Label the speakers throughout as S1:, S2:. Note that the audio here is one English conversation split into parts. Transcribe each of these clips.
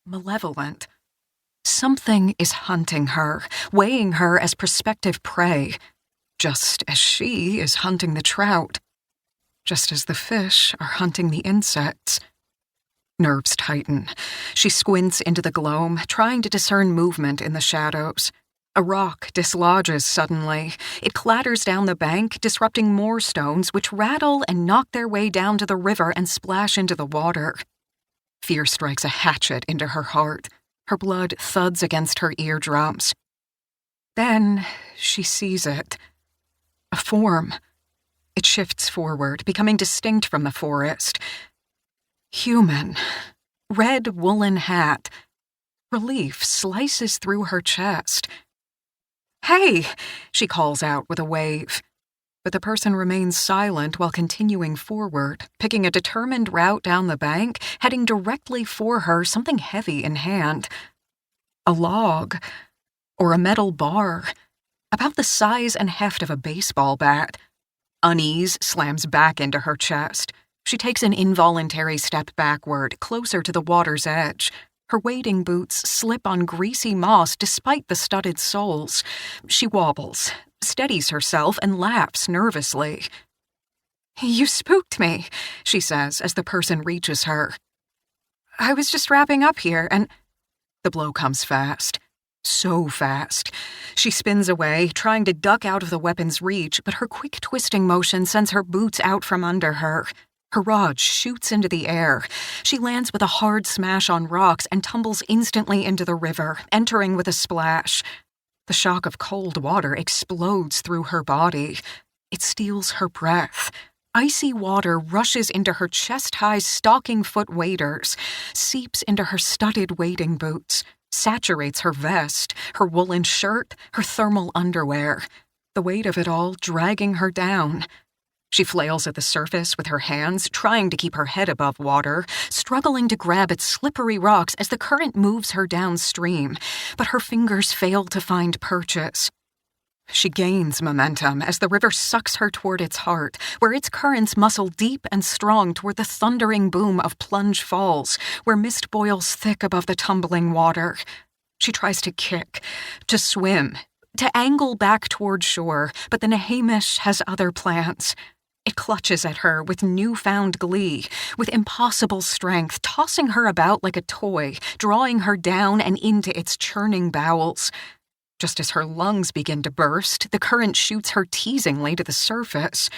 S1: malevolent. Something is hunting her, weighing her as prospective prey, just as she is hunting the trout, just as the fish are hunting the insects. Nerves tighten. She squints into the gloam, trying to discern movement in the shadows. A rock dislodges suddenly. It clatters down the bank, disrupting more stones, which rattle and knock their way down to the river and splash into the water. Fear strikes a hatchet into her heart. Her blood thuds against her eardrums. Then she sees it. A form. It shifts forward, becoming distinct from the forest. Human. Red woolen hat. Relief slices through her chest. "Hey!" she calls out with a wave. But the person remains silent while continuing forward, picking a determined route down the bank, heading directly for her, something heavy in hand. A log. Or a metal bar. About the size and heft of a baseball bat. Unease slams back into her chest. She takes an involuntary step backward, closer to the water's edge. Her wading boots slip on greasy moss despite the studded soles. She wobbles, steadies herself, and laughs nervously. "You spooked me," she says as the person reaches her. "I was just wrapping up here, and—" The blow comes fast. So fast. She spins away, trying to duck out of the weapon's reach, but her quick twisting motion sends her boots out from under her. Her rod shoots into the air. She lands with a hard smash on rocks and tumbles instantly into the river, entering with a splash. The shock of cold water explodes through her body. It steals her breath. Icy water rushes into her chest-high stocking-foot waders, seeps into her studded wading boots, saturates her vest, her woolen shirt, her thermal underwear, the weight of it all dragging her down. She flails at the surface with her hands, trying to keep her head above water, struggling to grab at slippery rocks as the current moves her downstream, but her fingers fail to find purchase. She gains momentum as the river sucks her toward its heart, where its currents muscle deep and strong toward the thundering boom of Plunge Falls, where mist boils thick above the tumbling water. She tries to kick, to swim, to angle back toward shore, but the Nahamish has other plans. It clutches at her with newfound glee, with impossible strength, tossing her about like a toy, drawing her down and into its churning bowels. Just as her lungs begin to burst, the current shoots her teasingly to the surface.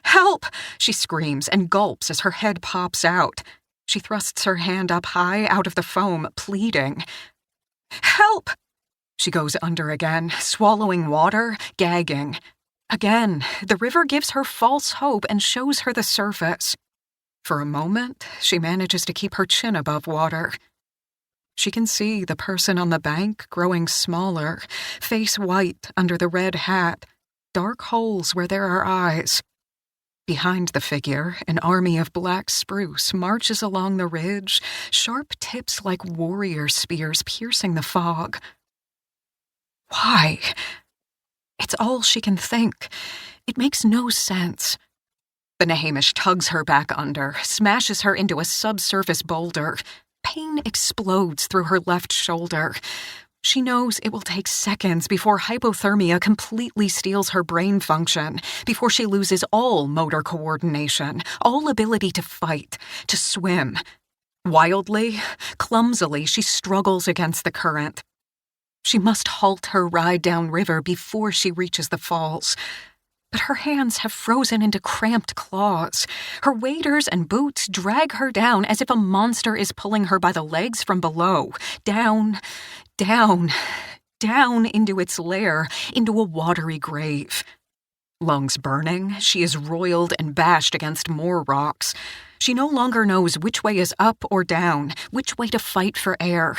S1: "Help!" she screams and gulps as her head pops out. She thrusts her hand up high out of the foam, pleading. "Help!" She goes under again, swallowing water, gagging. Again, the river gives her false hope and shows her the surface. For a moment, she manages to keep her chin above water. She can see the person on the bank growing smaller, face white under the red hat, dark holes where there are eyes. Behind the figure, an army of black spruce marches along the ridge, sharp tips like warrior spears piercing the fog. Why? It's all she can think. It makes no sense. The Nahamish tugs her back under, smashes her into a subsurface boulder. Pain explodes through her left shoulder. She knows it will take seconds before hypothermia completely steals her brain function, before she loses all motor coordination, all ability to fight, to swim. Wildly, clumsily, she struggles against the current. She must halt her ride downriver before she reaches the falls. But her hands have frozen into cramped claws. Her waders and boots drag her down as if a monster is pulling her by the legs from below. Down, down, down into its lair, into a watery grave. Lungs burning, she is roiled and bashed against more rocks. She no longer knows which way is up or down, which way to fight for air.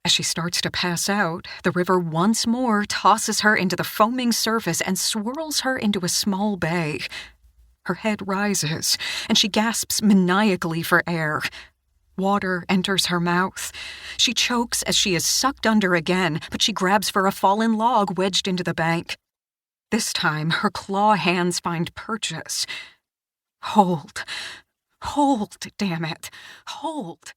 S1: As she starts to pass out, the river once more tosses her into the foaming surface and swirls her into a small bay. Her head rises, and she gasps maniacally for air. Water enters her mouth. She chokes as she is sucked under again, but she grabs for a fallen log wedged into the bank. This time, her claw hands find purchase. Hold. Hold, damn it. Hold.